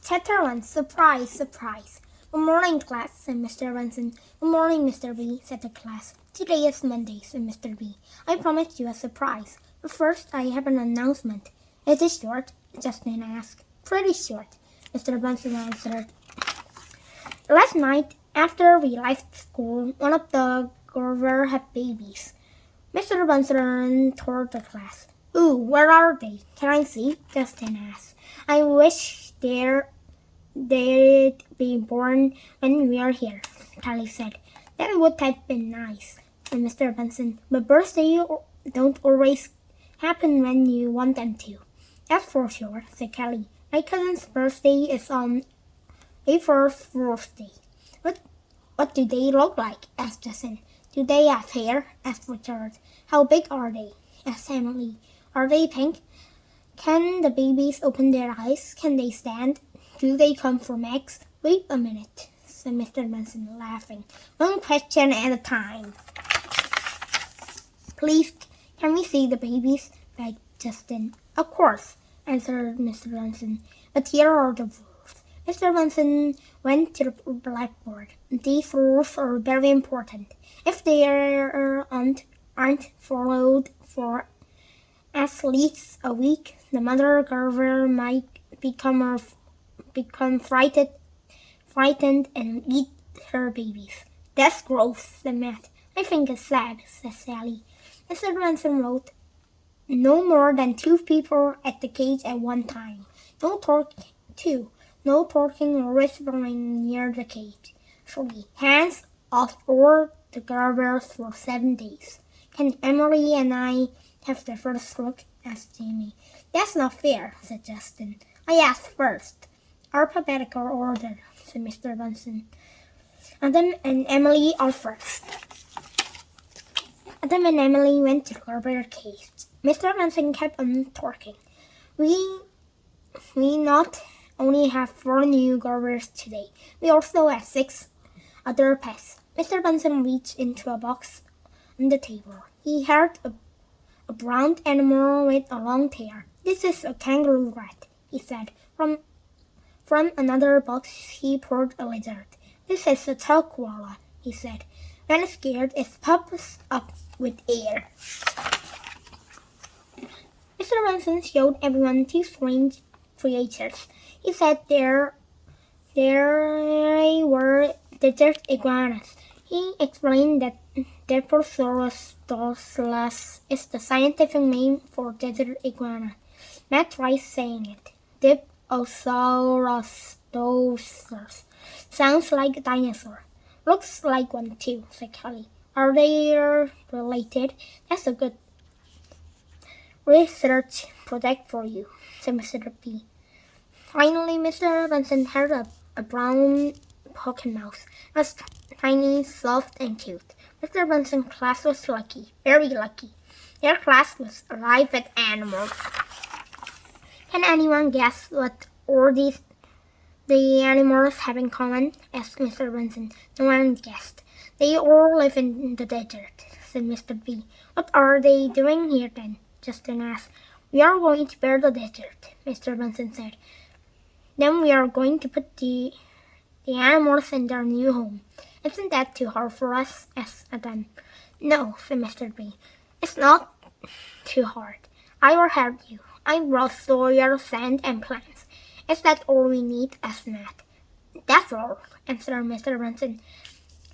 Chapter 1 Surprise, Surprise. Good morning, class, said Mr. Benson. Good morning, Mr. B, said the class. Today is Monday, said Mr. B. I promised you a surprise. But first, I have an announcement. Is it short? Justin asked. Pretty short, Mr. Benson answered. Last night, after we left school, one of the girls had babies. Mr. Benson told the class. Ooh, where are they? Can I see? Justin asked. I wish they'd be born when we are here, Kelly said. That would have been nice, said Mr. Benson. But birthdays don't always happen when you want them to. That's for sure, said Kelly. My cousin's birthday is on April Fool's Day. What do they look like? Asked Justin. Do they have hair? Asked Richard. How big are they? Asked Emily. Are they pink? Can the babies open their eyes? Can they stand? Do they come from eggs? Wait a minute, said Mr. Benson, laughing. One question at a time. Please, can we see the babies? Begged Justin. Of course, answered Mr. Benson. But here are the rules. Mr. Benson went to the blackboard. These rules are very important. If they aren't followed for at least a week, the mother gardener might become frightened and eat her babies. That's gross, said Matt. I think it's sad, said Sally. Mr. Benson wrote, no more than 2 people at the cage at one time. No talking or whispering near the cage. 3. Hands off all the gardeners for 7 days. Can Emily and I have the first look? Asked Jamie. That's not fair, said Justin. I asked first. Alphabetical order, said Mr. Benson. Adam and Emily are first. Adam and Emily went to the gardener cage. Mr. Benson kept on talking. We not only have 4 new gardeners today, we also have 6 other pets. Mr. Benson reached into a box on the table. He held a brown animal with a long tail. This is a kangaroo rat, he said. From another box he pulled a lizard. This is a tall koala, he said. When it's scared, it pops up with air. Mr. Benson showed everyone 2 strange creatures. He said there were desert iguanas. He explained that Dilophosaurus dorsalis is the scientific name for desert iguana. Matt tried saying it. Dilophosaurus dorsalis. Sounds like a dinosaur. Looks like one too, said Kelly. Are they related? That's a good research project for you, said Mr. B. Finally, Mr. Benson held up a brown pocket mouse. It was tiny, soft, and cute. Mr. Benson's class was lucky, very lucky. Their class was alive with animals. Can anyone guess what all the animals have in common? Asked Mr. Benson. No one guessed. They all live in the desert, said Mr. B. What are they doing here then? Justin asked. We are going to bear the desert, Mr. Benson said. Then we are going to put the animals in their new home. Isn't that too hard for us? Asked Adam. No, said Mr. B. It's not too hard. I will help you. I brought soil, sand, and plants. Is that all we need? Asked Matt. That's all, answered Mr. Benson.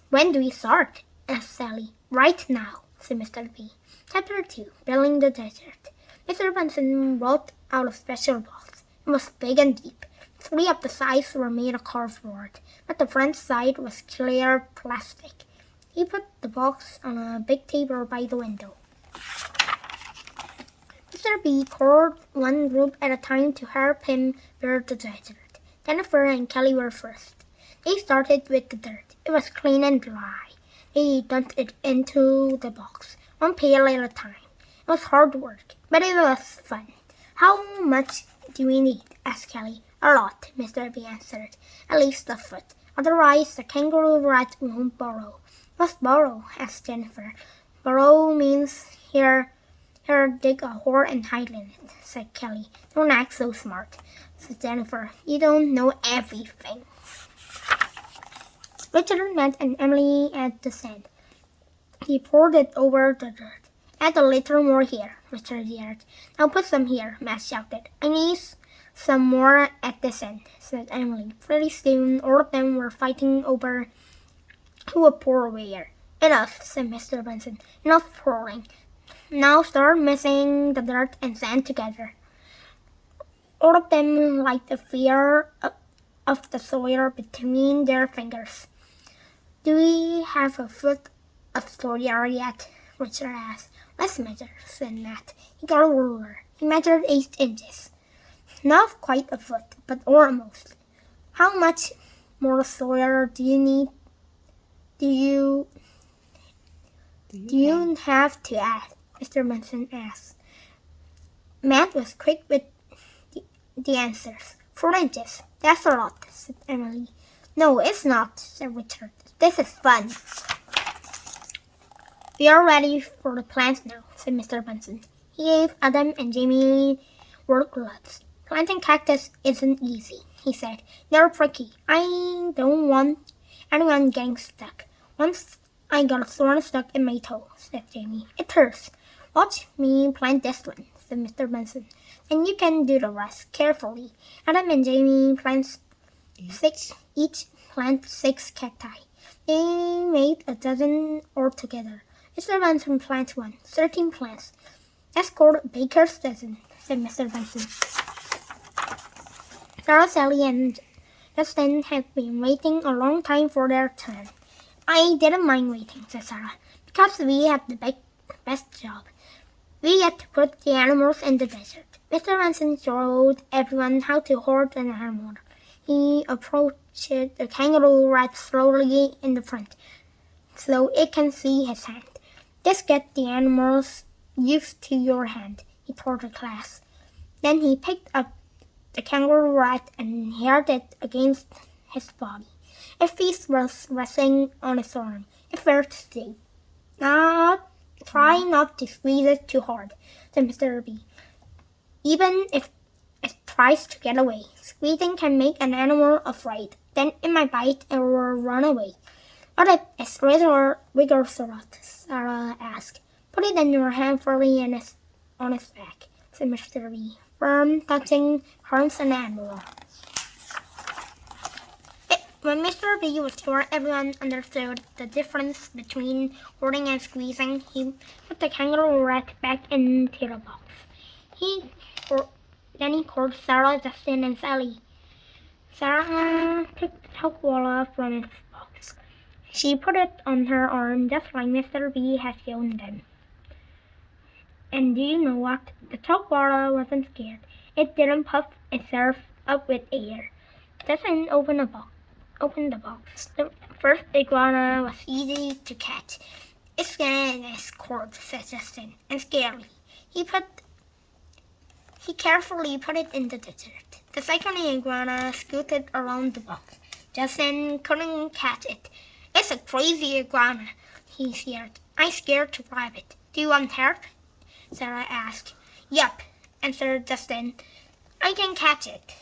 When do we start? Asked Sally. Right now, said Mr. B. Chapter 2, Building the Desert. Mr. Benson brought out a special box. It was big and deep. 3 of the sides were made of cardboard, but the front side was clear plastic. He put the box on a big table by the window. Mr. B called one group at a time to help him build the desert. Jennifer and Kelly were first. They started with the dirt. It was clean and dry. They dumped it into the box, 1 pail at a time. It was hard work, but it was fun. How much do we need? Asked Kelly. A lot, Mr. B answered. At least a foot. Otherwise, the kangaroo rat won't burrow. What's burrow? Asked Jennifer. Burrow means here Here, dig a hole and hide in it, said Kelly. Don't act so smart, said Jennifer. You don't know everything. Richard met and Emily at the sand. He poured it over the dirt. Add a little more here, Richard yelled. Now put some here, Matt shouted. I need some more at this end, said Emily. Pretty soon all of them were fighting over who would pour where. Enough, said Mr. Benson. Enough pouring. Now start mixing the dirt and sand together. All of them liked the feel of the soil between their fingers. Do we have a foot of soil yet? Richard asked. Let's measure, said Matt. He got a ruler. He measured 8 inches. Not quite a foot, but almost. How much more soil do you need? Do you have to add? Mr. Benson asked. Matt was quick with the answers. 4 inches. That's a lot, said Emily. No, it's not, said Richard. This is fun. We are ready for the plants now, said Mr. Benson. He gave Adam and Jamie work gloves. Planting cactus isn't easy, he said. They're tricky. I don't want anyone getting stuck. Once I got a thorn stuck in my toe, said Jamie. It hurts. Watch me plant this one, said Mr. Benson. And you can do the rest carefully. Adam and Jamie each plant 6 cacti. They made a dozen altogether. Mr. Benson planted 13 plants. That's called Baker's dozen, said Mr. Benson. Sarah, Sally, and Justin had been waiting a long time for their turn. I didn't mind waiting, said Sarah, because we had the best job. We get to put the animals in the desert. Mr. Benson showed everyone how to hold an animal. He approached the kangaroo right slowly in the front, so it can see his hand. Just get the animals used to your hand, he told the class. Then he picked up the kangaroo rat and held it against his body. Its feet was resting on his arm. It felt safe. Try not to squeeze it too hard, said Mr. B. Even if it tries to get away, squeezing can make an animal afraid. Then it might bite or run away. What if it's Rigorosaurus? Sarah asked. Put it in your hand firmly on its back, said Mr. B. Firm, touching, harms an animal. When Mr. B was sure everyone understood the difference between holding and squeezing, he put the kangaroo rat back into the box. Then he called Sarah, Justin, and Sally. Sarah picked the Tukwala from its box. She put it on her arm just like Mr. B had shown them. And do you know what? The Tukwala wasn't scared. It didn't puff itself up with air. Justin opened the box. The first iguana was easy to catch. It's skinny as cord, said Justin, and scary. He carefully put it in the desert. The second iguana scooted around the box. Justin couldn't catch it. It's a crazy iguana, he yelled. I'm scared to grab it. Do you want help? Sarah asked. Yup, answered Justin. I can catch it.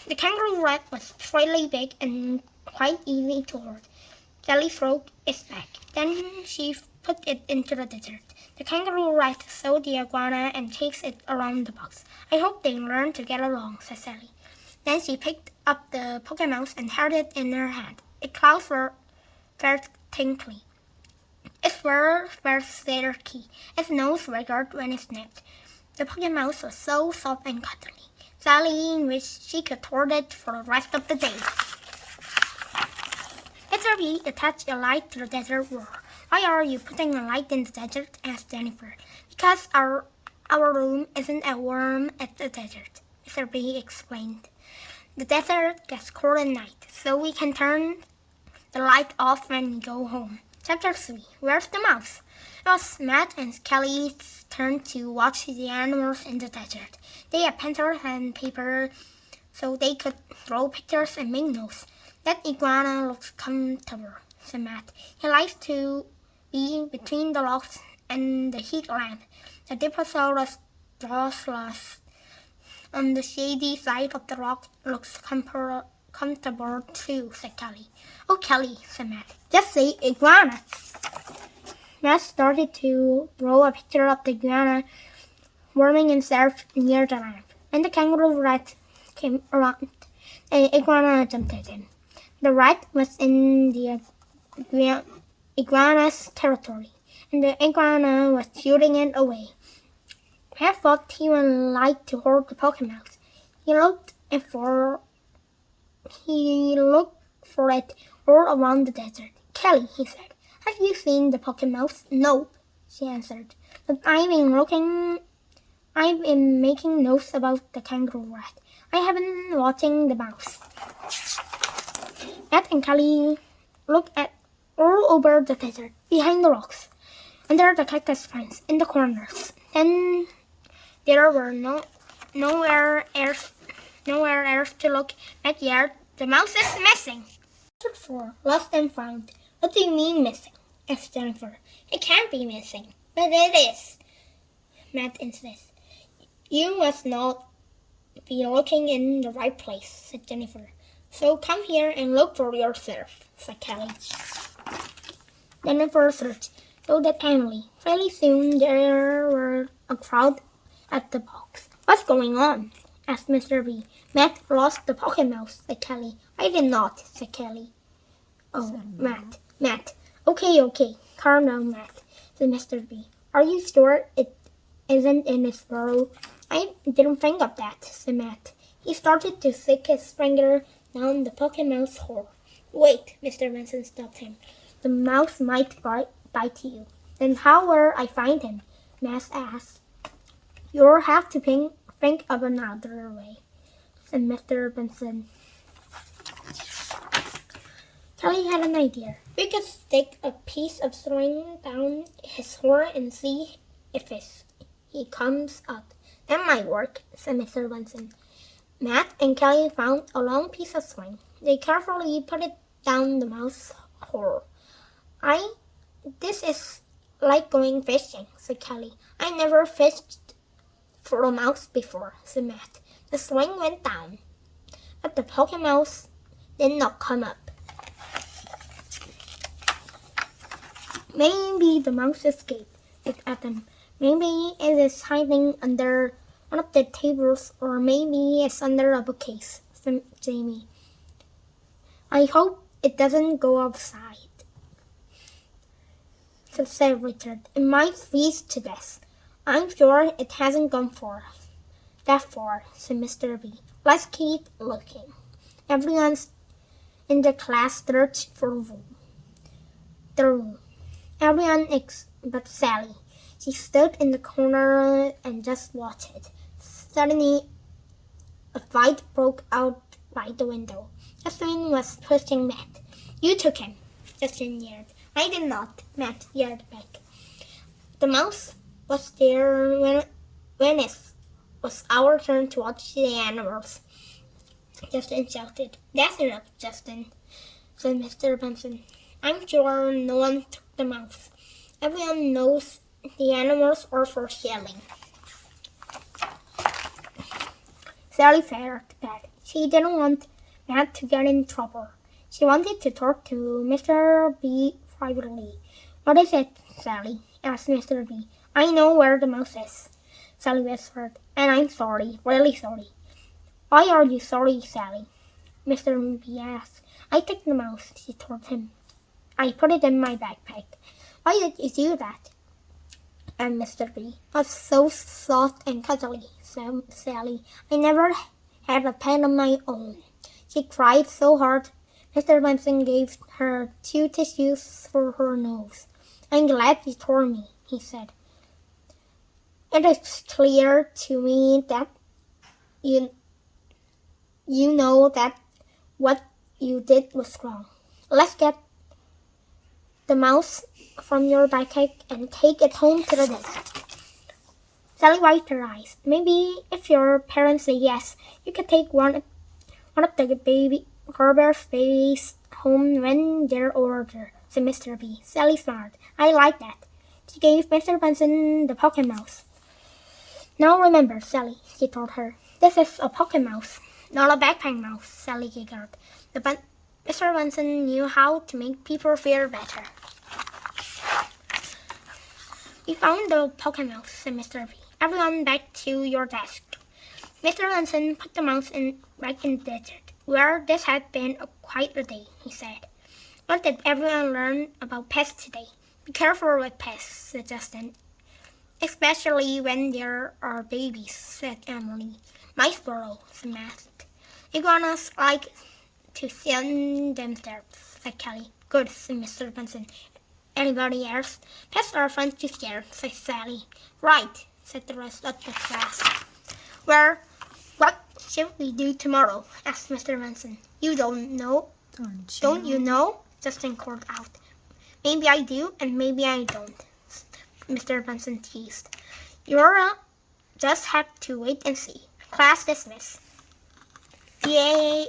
The kangaroo rat was fairly big and quite easy to hold. Sally stroked its back. Then she put it into the desert. The kangaroo rat saw the iguana and chased it around the box. I hope they learn to get along, said Sally. Then she picked up the Pokemouse and held it in her hand. Its claws felt tingly. Its fur felt silky. Its nose wiggled when it sniffed. The Pokemouse was so soft and cuddly. Sally wished she could hold it for the rest of the day. Mr. B attached a light to the desert wall. Why are you putting a light in the desert? Asked Jennifer. Because our room isn't as warm as the desert, Mr. B explained. The desert gets cold at night, so we can turn the light off when we go home. Chapter 3. Where's the mouse? It was Matt and Kelly's turn to watch the animals in the desert. They had pencils and paper so they could draw pictures and make notes. That iguana looks comfortable, said Matt. He likes to be between the rocks and the heat lamp. The Diplosaurus Drosselus on the shady side of the rock looks comfortable too, said Kelly. Oh, Kelly, said Matt. Just say iguana. Matt started to draw a picture of the iguana warming himself near the lamp. When the kangaroo rat came around, the iguana jumped at him. The rat was in the iguana's territory, and the iguana was shooting it away. Matt thought he would like to hold the Pokémouse. He looked for it all around the desert. Kelly, he said, have you seen the Pokémouse? Nope, she answered. But I've been making notes about the kangaroo rat. I have been watching the mouse. Matt and Kelly looked at all over the desert, behind the rocks, under the cactus vines, in the corners. Then there were nowhere else to look at yet. The mouse is missing. Chapter 4, Lost and Found. What do you mean missing? Asked Jennifer. It can't be missing. But it is, Matt insisted. You must not be looking in the right place, said Jennifer. So come here and look for yourself, said Kelly. Jennifer searched, though that kindly. Fairly soon there were a crowd at the box. What's going on? Asked Mr. B. Matt lost the Pokémouse, said Kelly. I did not, said Kelly. Oh, Matt. Okay. Calm down, Matt, said Mr. B. Are you sure it isn't in his burrow? I didn't think of that, said Matt. He started to stick his finger down the Pokémouse hole. Wait, Mr. Benson stopped him. The mouse might bite you. Then how will I find him? Matt asked. You'll have to think of another way, said Mr. Benson. Kelly had an idea. We could stick a piece of string down his horn and see if he comes up. That might work, said Mr. Benson. Matt and Kelly found a long piece of string. They carefully put it down the mouse hole. This is like going fishing, said Kelly. I never fished for a mouse before, said Matt. The string went down, but the Pokémouse did not come up. Maybe the mouse escaped, said Adam. Maybe it is hiding under one of the tables, or maybe it's under a bookcase, said Jamie. I hope it doesn't go outside, said Richard. It might freeze to death. I'm sure it hasn't gone that far, said Mr. B. Let's keep looking. Everyone in the class searched for the room. Everyone but Sally. She stood in the corner and just watched. Suddenly, a fight broke out by the window. Justin was pushing Matt. You took him, Justin yelled. I did not, Matt yelled back. The mouse was there when it was our turn to watch the animals, Justin shouted. That's enough, Justin, said Mr. Benson. I'm sure no one took the mouse. Everyone knows the animals are for selling. Sally felt bad. She didn't want Matt to get in trouble. She wanted to talk to Mr. B privately. What is it, Sally? Asked Mr. B. I know where the mouse is, Sally whispered, and I'm sorry, really sorry. Why are you sorry, Sally? Mr. B asked. I took the mouse, she told him. I put it in my backpack. Why did you do that? And Mr. B was so soft and cuddly, said Sally. I never had a pet of my own. She cried so hard. Mr. Benson gave her 2 tissues for her nose. I'm glad you told me, he said. It is clear to me that you know that what you did was wrong. Let's get the mouse from your backpack and take it home to the desert. Sally wiped her eyes. Maybe if your parents say yes, you could take one of the baby Gerber's babies home when they're older. said Mr. B. Sally smiled. I like that. She gave Mr. Benson the pocket mouse. Now remember, Sally, she told her, this is a pocket mouse, not a backpack mouse, Sally giggled. Mr. Benson knew how to make people feel better. We found the pocket mouse, said Mr. B. Everyone back to your desk. Mr. Benson put the mouse back in the desert. Well, this has been quite a day, he said. What did everyone learn about pests today? Be careful with pests, said Justin. Especially when there are babies, said Emily. My squirrel, said Matt. Iguanas like to send themselves, said Kelly. Good, said Mr. Benson. Anybody else? Pests are fun to scare, said Sally. Right, said the rest of the class. Well, what should we do tomorrow? Asked Mr. Benson. You don't know? Don't you know? Justin called out. Maybe I do, and maybe I don't, Mr. Benson teased. You'll just have to wait and see. Class dismissed. Yay!